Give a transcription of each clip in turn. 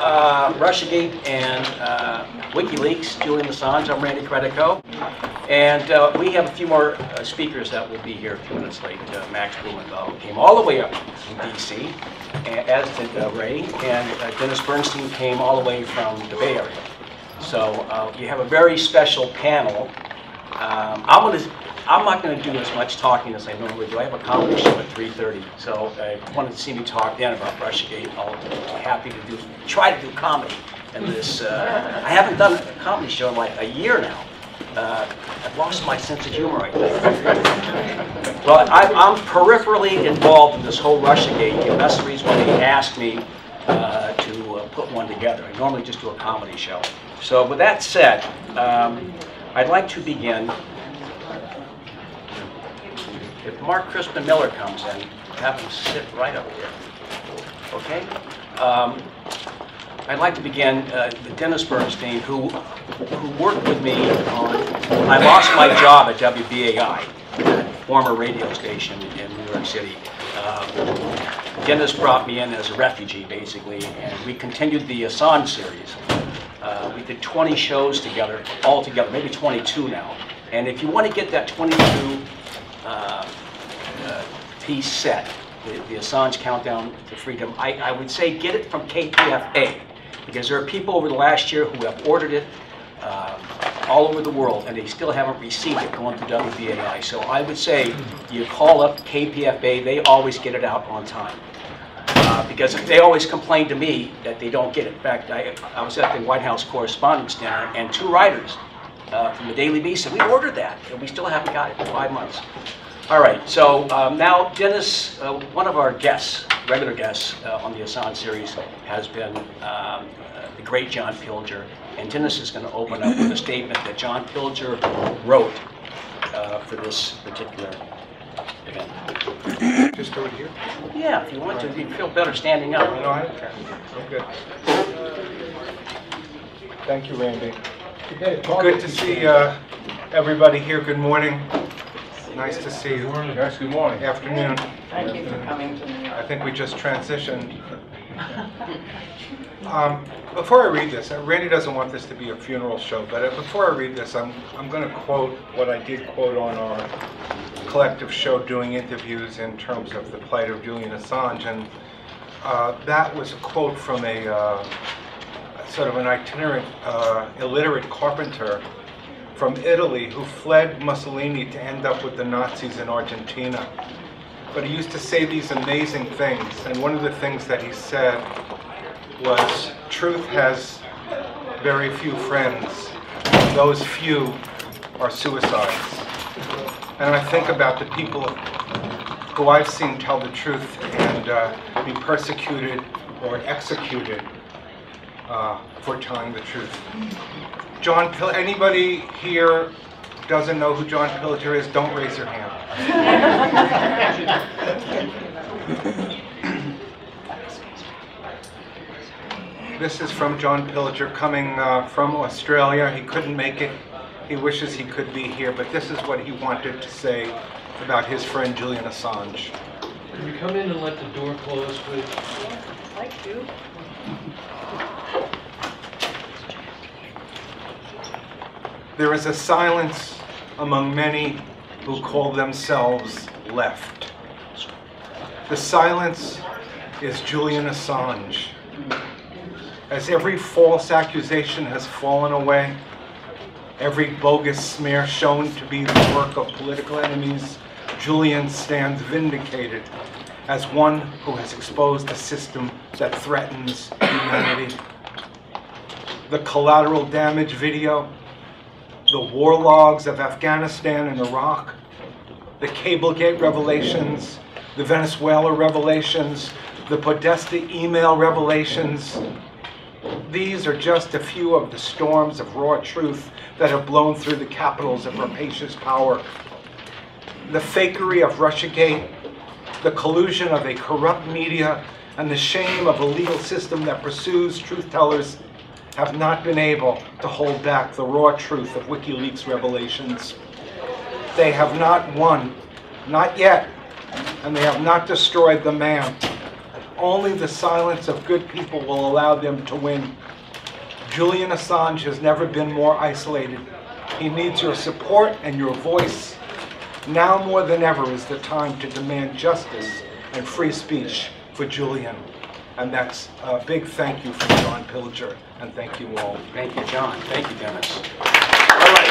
Russiagate and WikiLeaks, Julian Assange. I'm Randy Credico. And we have a few more speakers that will be here a few minutes late. Max Blumenthal came all the way up from DC, as did Ray, and Dennis Bernstein came all the way from the Bay Area. So you have a very special panel. I'm not going to do as much talking as I normally do. I have a comedy show at 3:30, so if you wanted to see me talk then about Russiagate, I'll be happy to try to do comedy. And this, I haven't done a comedy show in like a year now. I've lost my sense of humor, I think. Well, I'm peripherally involved in this whole Russiagate, and that's the reason why they asked me to put one together. I normally just do a comedy show. So with that said, I'd like to begin. If Mark Crispin Miller comes in, have him sit right up here. Okay? I'd like to begin with Dennis Bernstein, who worked with me on when I lost my job at WBAI, a former radio station in New York City. Dennis brought me in as a refugee, basically, and we continued the Assange series. We did 20 shows together, all together, maybe 22 now. And if you want to get that 22 piece set, the Assange Countdown to Freedom, I would say get it from KPFA, because there are people over the last year who have ordered it all over the world, and they still haven't received it going through WBAI. So I would say you call up KPFA, they always get it out on time. Because they always complain to me that they don't get it. In fact, I was at the White House Correspondents' Dinner, and two writers from the Daily Beast said, we ordered that, and we still haven't got it in 5 months. All right, so now Dennis, one of our guests, regular guests on the Assange series, has been the great John Pilger, and Dennis is going to open up with a statement that John Pilger wrote for this particular event. Just over here? Yeah, if you want to, you'd feel better standing up. No, I don't care. I'm good. Thank you, Randy. Good to see everybody here. Good morning. Nice to see you. Yes, good morning. Afternoon. Thank you for coming to New York. I think we just transitioned. Before I read this, Randy doesn't want this to be a funeral show, but before I read this, I'm going to quote what I did quote on our collective show doing interviews in terms of the plight of Julian Assange, and that was a quote from a sort of an itinerant, illiterate carpenter from Italy who fled Mussolini to end up with the Nazis in Argentina. But he used to say these amazing things, and one of the things that he said was, truth has very few friends. Those few are suicides. And I think about the people who I've seen tell the truth and be persecuted or executed for telling the truth. John Pilger, anybody here doesn't know who John Pilger is, don't raise your hand. This is from John Pilger coming from Australia. He couldn't make it. He wishes he could be here, but this is what he wanted to say about his friend Julian Assange. Can you come in and let the door close, please? I'd like to. There is a silence among many who call themselves left. The silence is Julian Assange. As every false accusation has fallen away, every bogus smear shown to be the work of political enemies, Julian stands vindicated as one who has exposed a system that threatens humanity. The collateral damage video, the war logs of Afghanistan and Iraq, the Cablegate revelations, the Venezuela revelations, the Podesta email revelations. These are just a few of the storms of raw truth that have blown through the capitals of rapacious power. The fakery of Russiagate, the collusion of a corrupt media, and the shame of a legal system that pursues truth-tellers have not been able to hold back the raw truth of WikiLeaks revelations. They have not won, not yet, and they have not destroyed the man. Only the silence of good people will allow them to win. Julian Assange has never been more isolated. He needs your support and your voice. Now more than ever is the time to demand justice and free speech for Julian. And that's a big thank you from John Pilger, and thank you all. Thank you, John. Thank you, Dennis. All right.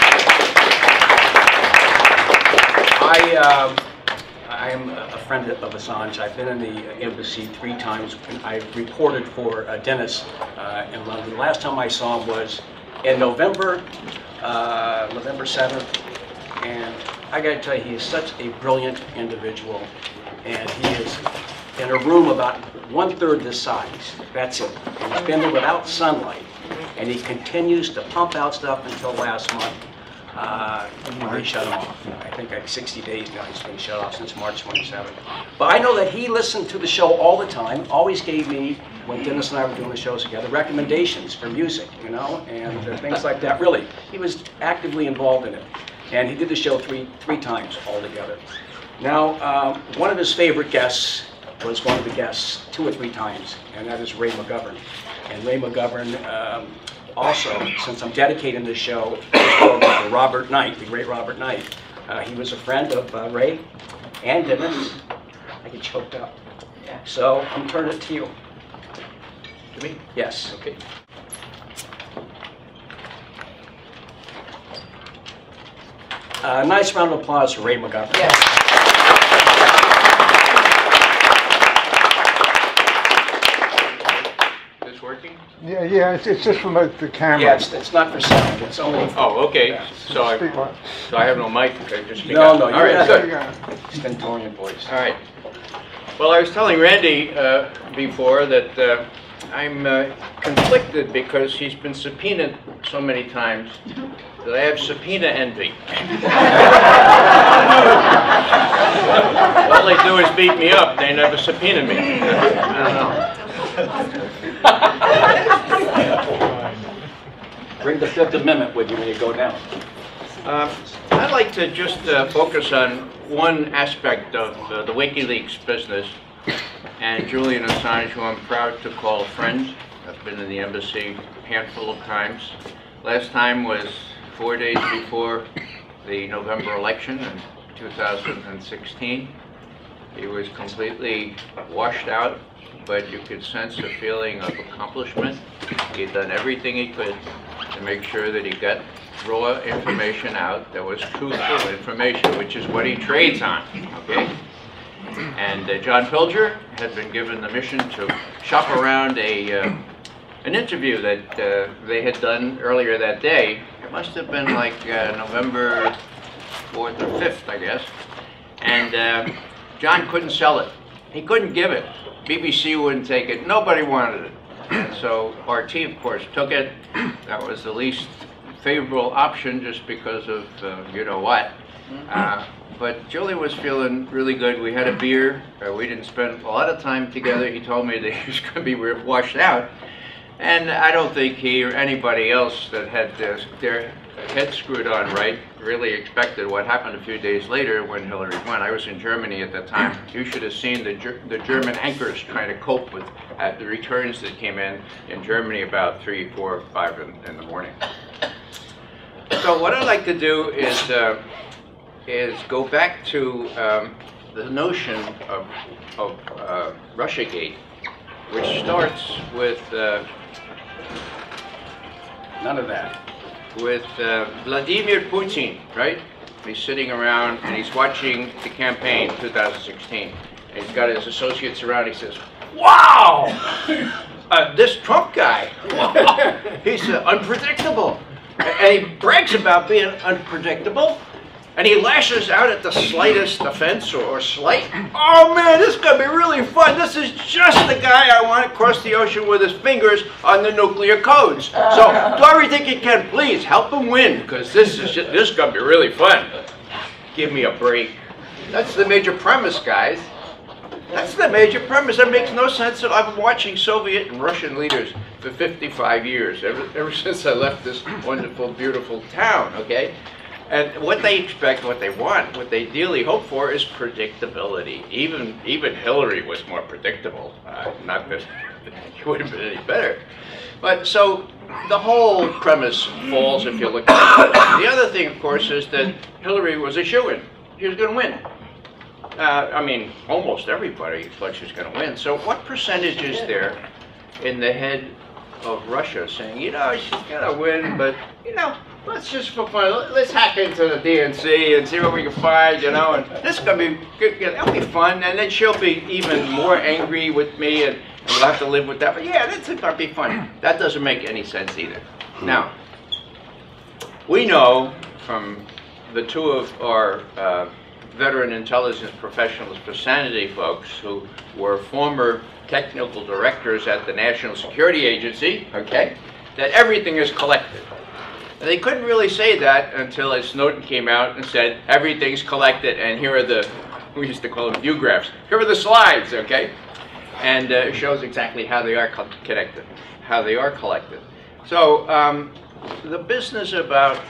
I am a friend of Assange. I've been in the embassy 3 times, and I've reported for Dennis in London. The last time I saw him was in November 7th, and I got to tell you, he is such a brilliant individual, and he is in a room about 1/3 this size. That's it. And he's been there without sunlight, and he continues to pump out stuff until last month. They shut him off. I think like 60 days now he's been shut off since March 27th. But I know that he listened to the show all the time, always gave me, when Dennis and I were doing the shows together, recommendations for music, you know, and things like that. Really, he was actively involved in it. And he did the show three times altogether. Now, one of his favorite guests was one of the guests 2 or 3 times, and that is Ray McGovern. And Ray McGovern also, since I'm dedicating this show to Robert Knight, the great Robert Knight, he was a friend of Ray and Dennis. I get choked up. So I'm turning it to you. To me? Yes. Okay. Nice round of applause for Ray McGovern. Yes. Is this working? Yeah, it's just from the camera. Yeah, it's not for sound. It's only for... Oh, okay. Yeah. So I have no mic. I just speak No, out. no, All right, you're good. stentorian voice. All right. Well, I was telling Randy before that I'm conflicted because he's been subpoenaed so many times that I have subpoena envy. All they do is beat me up. They never subpoena me. I don't know. Bring the Fifth Amendment with you when you go down. I'd like to just focus on one aspect of the WikiLeaks business, and Julian Assange, who I'm proud to call a friend. I've been in the embassy a handful of times. Last time was 4 days before the November election in 2016. He was completely washed out, but you could sense a feeling of accomplishment. He'd done everything he could to make sure that he got raw information out that was truthful information, which is what he trades on, okay? And John Pilger had been given the mission to shop around an interview that they had done earlier that day. It must have been like November 4th or 5th, I guess. And John couldn't sell it. He couldn't give it. BBC wouldn't take it. Nobody wanted it. And so RT, of course, took it. That was the least favorable option just because of you know what. But Julian was feeling really good. We had a beer. We didn't spend a lot of time together. He told me that he was going to be washed out. And I don't think he or anybody else that had their head screwed on right really expected what happened a few days later when Hillary won. I was in Germany at the time. You should have seen the German anchors trying to cope with the returns that came in Germany about 3, 4, 5 in the morning. So what I'd like to do is go back to the notion of Russiagate, which starts with None of that. With Vladimir Putin, right? He's sitting around and he's watching the campaign 2016. And he's got his associates around. He says, "Wow, this Trump guy, he's unpredictable." And he brags about being unpredictable. And he lashes out at the slightest offense or slight. "Oh man, this is going to be really fun. This is just the guy I want across the ocean with his fingers on the nuclear codes. So do everything you can. Please help him win, because this is going to be really fun." Give me a break. That's the major premise, guys. That's the major premise. That makes no sense. I've been watching Soviet and Russian leaders for 55 years, ever since I left this wonderful, beautiful town, okay? And what they expect, what they want, what they ideally hope for is predictability. Even Hillary was more predictable. Not that she would have been any better. But so the whole premise falls if you look at it. The other thing, of course, is that Hillary was a shoo-in. She was going to win. I mean, almost everybody thought she was going to win. So what percentage is there in the head of Russia saying, you know, she's going to win, but, you know, let's just for fun, let's hack into the DNC and see what we can find, you know, and this is going to be good, that'll be fun, and then she'll be even more angry with me, and we'll have to live with that, but yeah, that's going to be fun. That doesn't make any sense either. Now, we know from the two of our veteran intelligence professionals for sanity folks who were former technical directors at the National Security Agency, okay, that everything is collected. And they couldn't really say that until Snowden came out and said, everything's collected, and here are the, we used to call them view graphs, here are the slides, okay? And it shows exactly how they are connected, how they are collected. So the business about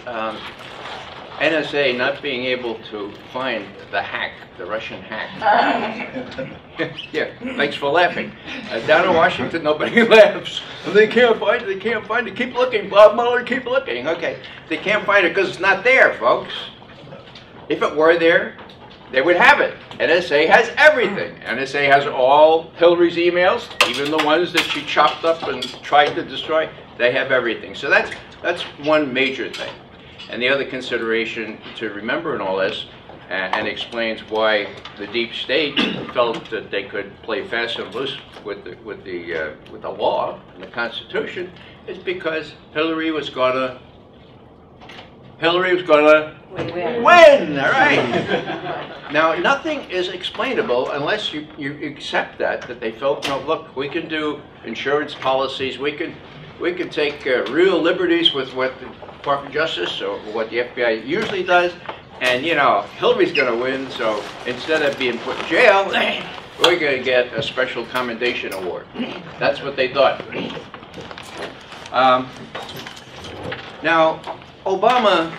NSA not being able to find the hack, the Russian hack. Yeah, thanks for laughing. Down in Washington, nobody laughs. They can't find it, they can't find it. Keep looking, Bob Mueller, keep looking. Okay, they can't find it because it's not there, folks. If it were there, they would have it. NSA has everything. NSA has all Hillary's emails, even the ones that she chopped up and tried to destroy. They have everything. So that's one major thing. And the other consideration to remember in all this, and explains why the deep state felt that they could play fast and loose with the law and the Constitution, is because Hillary was gonna win. All right. Now nothing is explainable unless you accept that they felt, no, look, we can do insurance policies, we can take real liberties with what the Department of Justice or what the FBI usually does, and you know, Hillary's going to win, so instead of being put in jail, we're going to get a special commendation award. That's what they thought. Now, Obama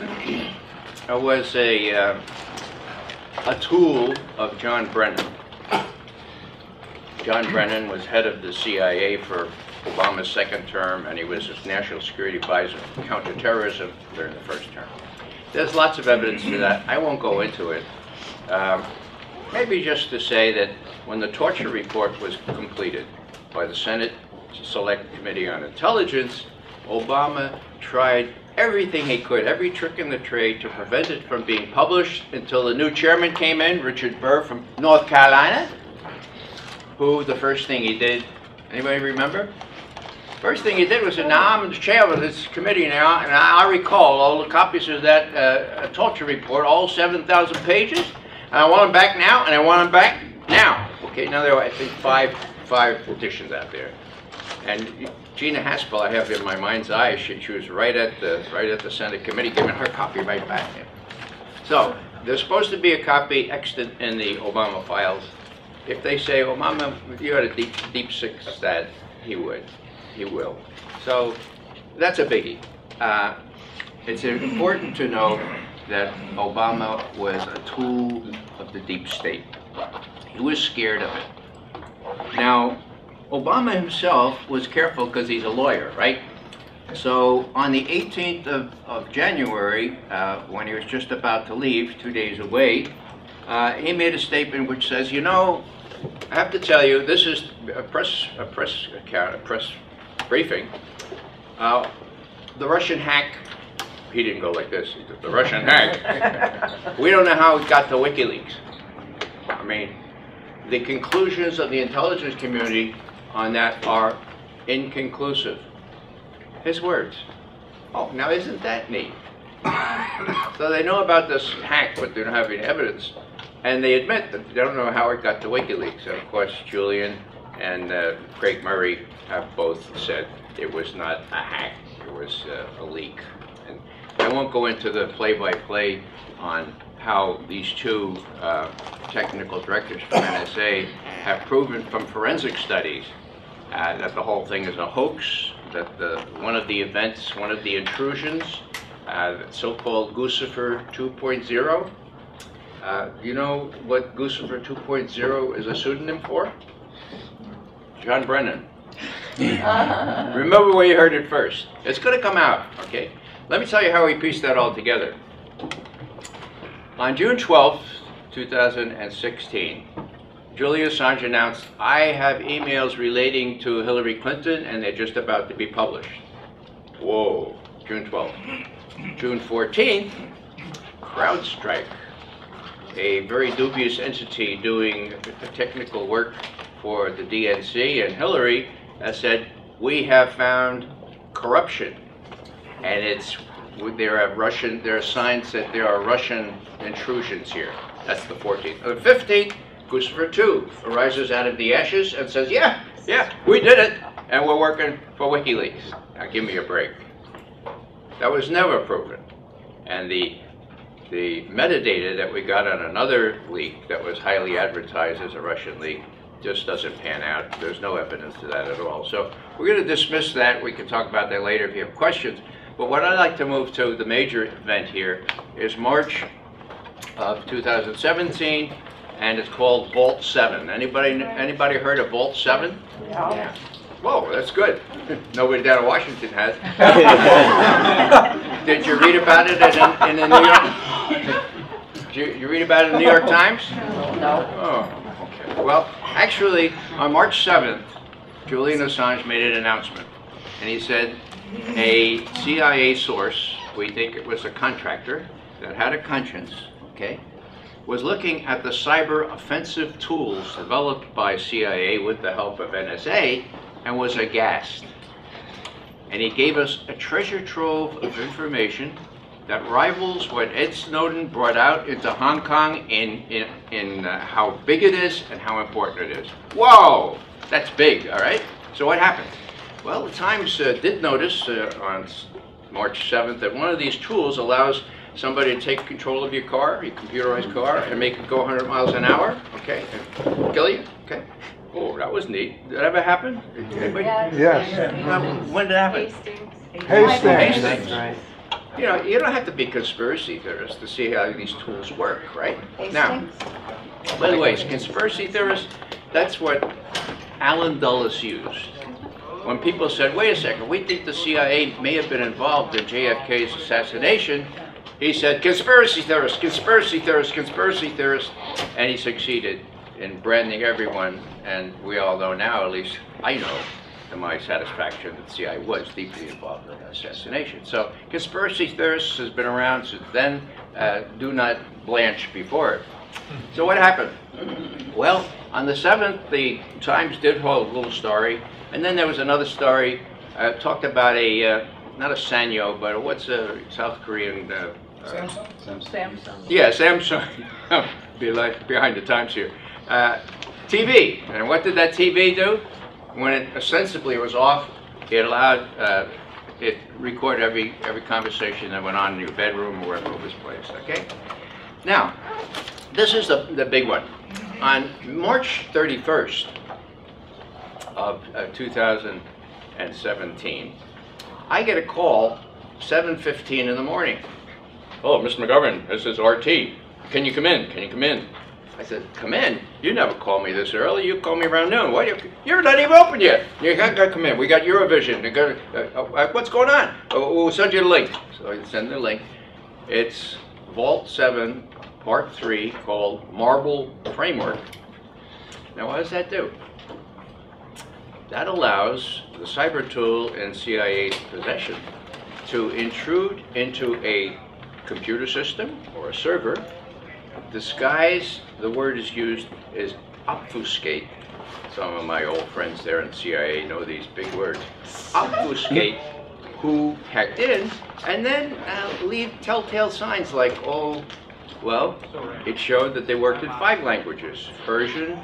was a tool of John Brennan. John Brennan was head of the CIA for Obama's second term, and he was his national security advisor for counterterrorism during the first term. There's lots of evidence for that. I won't go into it. Maybe just to say that when the torture report was completed by the Senate Select Committee on Intelligence, Obama tried everything he could, every trick in the trade to prevent it from being published until the new chairman came in, Richard Burr from North Carolina, who the first thing he did, anybody remember? First thing he did was say, now I'm the chair of this committee now, and I recall all the copies of that torture report, all 7,000 pages, and I want them back now, and I want them back now. Okay, now there are, I think, five editions out there. And Gina Haspel, I have in my mind's eye, she was right at the Senate committee, giving her copy right back. So there's supposed to be a copy extant in the Obama files. If they say, Obama, you had a deep six that, he would. He will. So that's a biggie. It's important to know that Obama was a tool of the deep state. He was scared of it. Now, Obama himself was careful because he's a lawyer, right? So on the 18th of January, when he was just about to leave, 2 days away, he made a statement which says, you know, I have to tell you, this is a press briefing. The Russian hack, he didn't go like this, he did the Russian hack. We don't know how it got to WikiLeaks. I mean, the conclusions of the intelligence community on that are inconclusive. His words. Oh, now isn't that neat? So they know about this hack, but they don't have any evidence. And they admit that they don't know how it got to WikiLeaks. And of course, Julian and Craig Murray have both said it was not a hack, it was a leak. And I won't go into the play-by-play on how these two technical directors from NSA have proven from forensic studies that the whole thing is a hoax, that one of the events, one of the intrusions so-called Guccifer 2.0. You know what Guccifer 2.0 is a pseudonym for? John Brennan. Remember where you heard it first. It's going to come out, okay? Let me tell you how we pieced that all together. On June 12th, 2016, Julian Assange announced, I have emails relating to Hillary Clinton and they're just about to be published. Whoa, June 12th. June 14th, CrowdStrike, a very dubious entity doing technical work for the DNC and Hillary, said, we have found corruption. And there are signs that there are Russian intrusions here. That's the 14th. On the 15th, Guccifer 2 arises out of the ashes and says, yeah, we did it, and we're working for WikiLeaks. Now give me a break. That was never proven. And the metadata that we got on another leak that was highly advertised as a Russian leak just doesn't pan out. There's no evidence to that at all. So we're going to dismiss that. We can talk about that later if you have questions. But what I'd like to move to, the major event here, is March of 2017, and it's called Vault 7. Anybody heard of Vault 7? Yeah. Whoa, that's good. Nobody down in Washington has. Did you read about it in the New York? Did you read about it in the New York Times? No. Oh, okay. Well, actually, on March 7th, Julian Assange made an announcement, and he said a CIA source, we think it was a contractor that had a conscience, okay, was looking at the cyber offensive tools developed by CIA with the help of NSA and was aghast. And he gave us a treasure trove of information that rivals what Ed Snowden brought out into Hong Kong in how big it is and how important it is. Whoa, that's big, all right? So what happened? Well, the Times did notice on March 7th that one of these tools allows somebody to take control of your car, your computerized car, and make it go 100 miles an hour, okay, and kill you, okay. Oh, that was neat. Did that ever happen? Anybody? Yes. When did it happen? Hastings. Hastings. You know, you don't have to be conspiracy theorists to see how these tools work, right? Now, by the way, conspiracy theorists, that's what Alan Dulles used. When people said, wait a second, we think the CIA may have been involved in JFK's assassination, he said, conspiracy theorists, conspiracy theorists, conspiracy theorists, and he succeeded in branding everyone, and we all know now, at least I know, to my satisfaction, that the CIA was deeply involved in the assassination. So conspiracy theorists has been around since then. Do not blanch before it. So what happened? Well, on the 7th, the Times did hold a little story, and then there was another story, talked about a, not a Sanyo, but what's a South Korean? Samsung. Yeah, Samsung. Be like behind the times here. TV, and what did that TV do? When it ostensibly was off, it allowed, it recorded every conversation that went on in your bedroom or wherever it was placed, okay? Now, this is the big one. On March 31st of 2017, I get a call, 7:15 in the morning. Oh, Mr. McGovern, this is RT. Can you come in? Can you come in? I said, come in? You never called me this early. You called me around noon. What? You're not even open yet. You got to come in. We got Eurovision. What's going on? We'll send you the link. So I send the link. It's Vault 7, Part 3, called Marble Framework. Now, what does that do? That allows the cyber tool in CIA's possession to intrude into a computer system or a server, disguise, the word is used, is obfuscate. Some of my old friends there in CIA know these big words. Obfuscate who hacked in, and then leave telltale signs like, oh, well, it showed that they worked in 5 languages: Persian,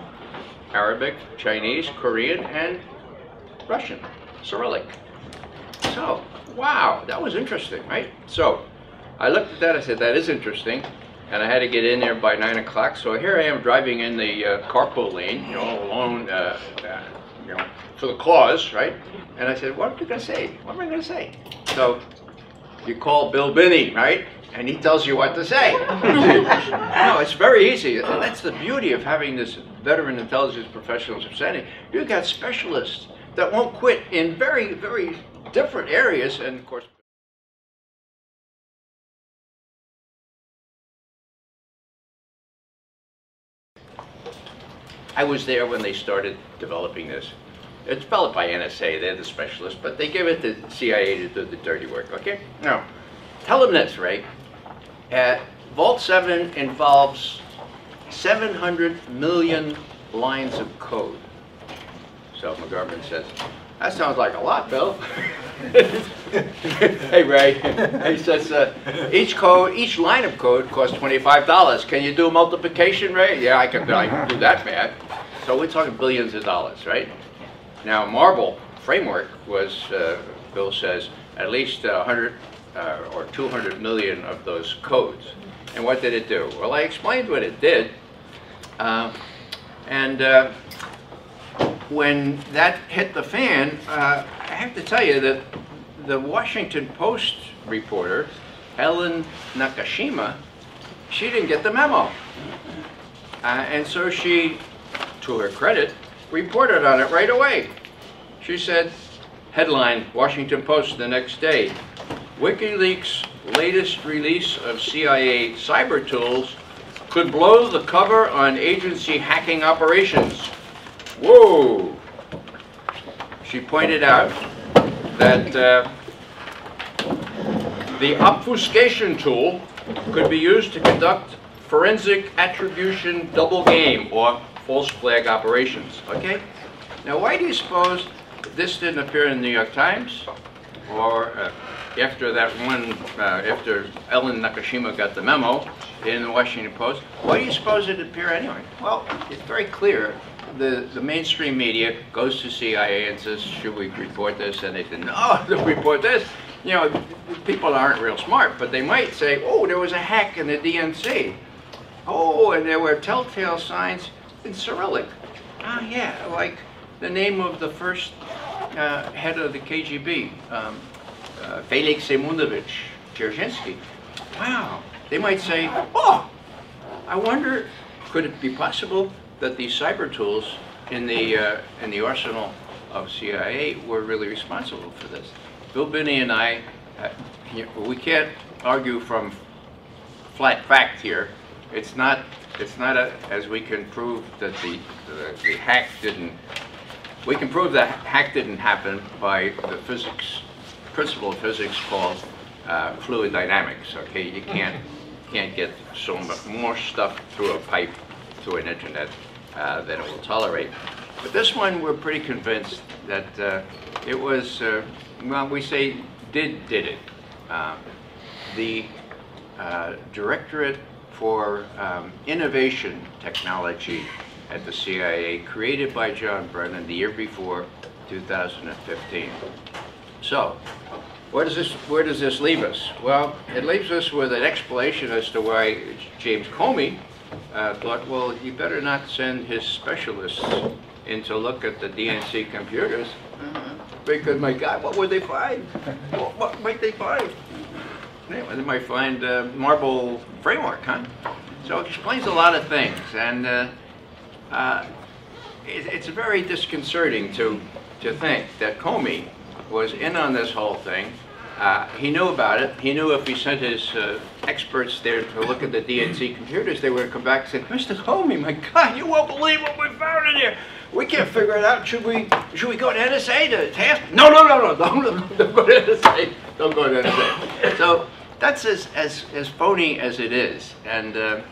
Arabic, Chinese, Korean, and Russian, Cyrillic. So, wow, that was interesting, right? So, I looked at that, I said, that is interesting. And I had to get in there by 9 o'clock. So here I am driving in the carpool lane, you know, alone, you know, for the cause, right? And I said, what am I going to say? What am I going to say? So You call Bill Binney, right? And he tells you what to say. No, it's very easy. That's the beauty of having this veteran intelligence professionals representing. You've got specialists that won't quit in very, very different areas, and of course, I was there when they started developing this. It's developed by NSA, they're the specialists, but they give it to CIA to do the dirty work, okay? Now, tell them this, right? Vault 7 involves 700 million lines of code. So McGovern says, that sounds like a lot, Bill. Hey, Ray. He says, each line of code costs $25. Can you do multiplication, Ray? Yeah, I can do that math. So we're talking billions of dollars, right? Now, Marble framework was, Bill says, at least 100 or 200 million of those codes. And what did it do? Well, I explained what it did. When that hit the fan, I have to tell you that the Washington Post reporter, Ellen Nakashima, she didn't get the memo. And so she, to her credit, reported on it right away. She said, headline, Washington Post the next day, WikiLeaks' latest release of CIA cyber tools could blow the cover on agency hacking operations. Whoa! She pointed out that the obfuscation tool could be used to conduct forensic attribution double game or false flag operations. Okay? Now, why do you suppose this didn't appear in the New York Times? Or after that one, after Ellen Nakashima got the memo in the Washington Post, why do you suppose it appeared anyway? Well, it's very clear. The mainstream media goes to CIA and says, should we report this? And they say, no, don't report this. You know, people aren't real smart, but they might say, oh, there was a hack in the DNC. Oh, and there were telltale signs in Cyrillic. Ah, yeah, like the name of the first head of the KGB, Felix Semunovich Dzerzhinsky. Wow. They might say, oh, I wonder, could it be possible that these cyber tools in the arsenal of CIA were really responsible for this? Bill Binney and I, we can't argue from flat fact here. It's not as we can prove that the hack didn't. We can prove that hack didn't happen by the principle of physics called fluid dynamics. Okay, you can't get so much more stuff through a pipe through an internet that it will tolerate. But this one, we're pretty convinced that it was. Well, we say did it. The Directorate for Innovation Technology at the CIA, created by John Brennan the year before 2015. So, where does this leave us? Well, it leaves us with an explanation as to why James Comey thought, well, you better not send his specialists in to look at the DNC computers, because, my God, what would they find? What might they find? They might find Marble framework, huh? So it explains a lot of things, and it's very disconcerting to think that Comey was in on this whole thing. He knew about it. He knew if he sent his experts there to look at the DNC computers, they would come back and say, Mr. Comey, my God, you won't believe what we found in here. We can't figure it out. Should we go to NSA to task? No, don't go to NSA. Don't go to NSA. So that's as phony as it is. And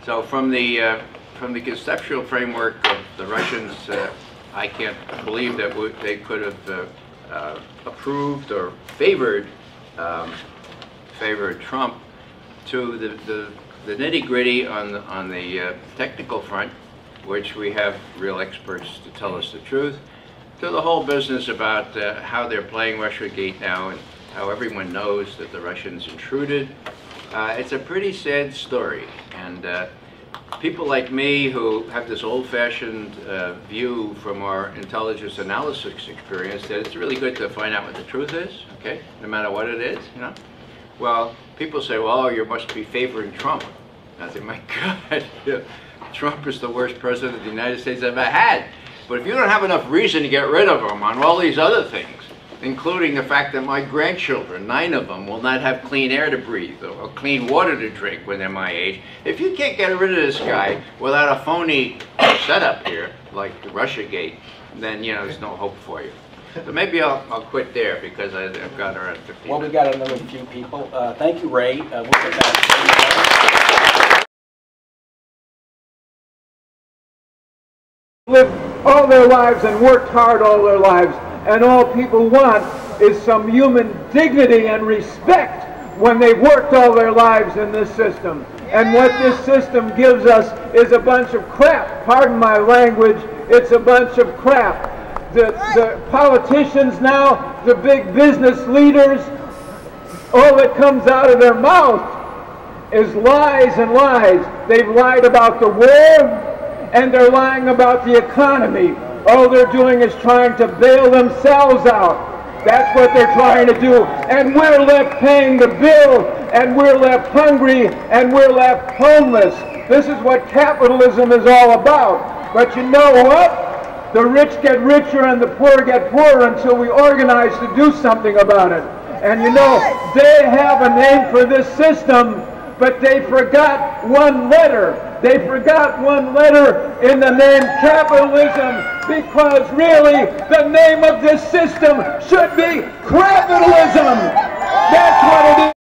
so from the conceptual framework of the Russians, I can't believe that they could have approved or favored Trump, to the nitty-gritty on the technical front, which we have real experts to tell us the truth, to the whole business about how they're playing Russiagate now and how everyone knows that the Russians intruded. It's a pretty sad story, and people like me who have this old-fashioned view from our intelligence analysis experience that it's really good to find out what the truth is, okay, no matter what it is, you know. Well, people say, well, you must be favoring Trump. I think, my God, yeah, Trump is the worst president the United States ever had. But if you don't have enough reason to get rid of him on all these other things, including the fact that my grandchildren, 9 of them, will not have clean air to breathe or clean water to drink when they're my age, if you can't get rid of this guy without a phony setup here, like Russiagate, then, you know, there's no hope for you. So maybe I'll quit there because I've got around 15 Well, we minutes. got another few people. Thank you, Ray. We'll get back. Lived all their lives and worked hard all their lives, and all people want is some human dignity and respect when they've worked all their lives in this system. And what this system gives us is a bunch of crap. Pardon my language, it's a bunch of crap. The politicians now, the big business leaders, all that comes out of their mouth is lies and lies. They've lied about the war, and they're lying about the economy. All they're doing is trying to bail themselves out. That's what they're trying to do. And we're left paying the bill, and we're left hungry, and we're left homeless. This is what capitalism is all about. But you know what? The rich get richer and the poor get poorer until we organize to do something about it. And you know, they have a name for this system, but they forgot one letter. They forgot one letter in the name capitalism, because really the name of this system should be crapitalism. That's what it is.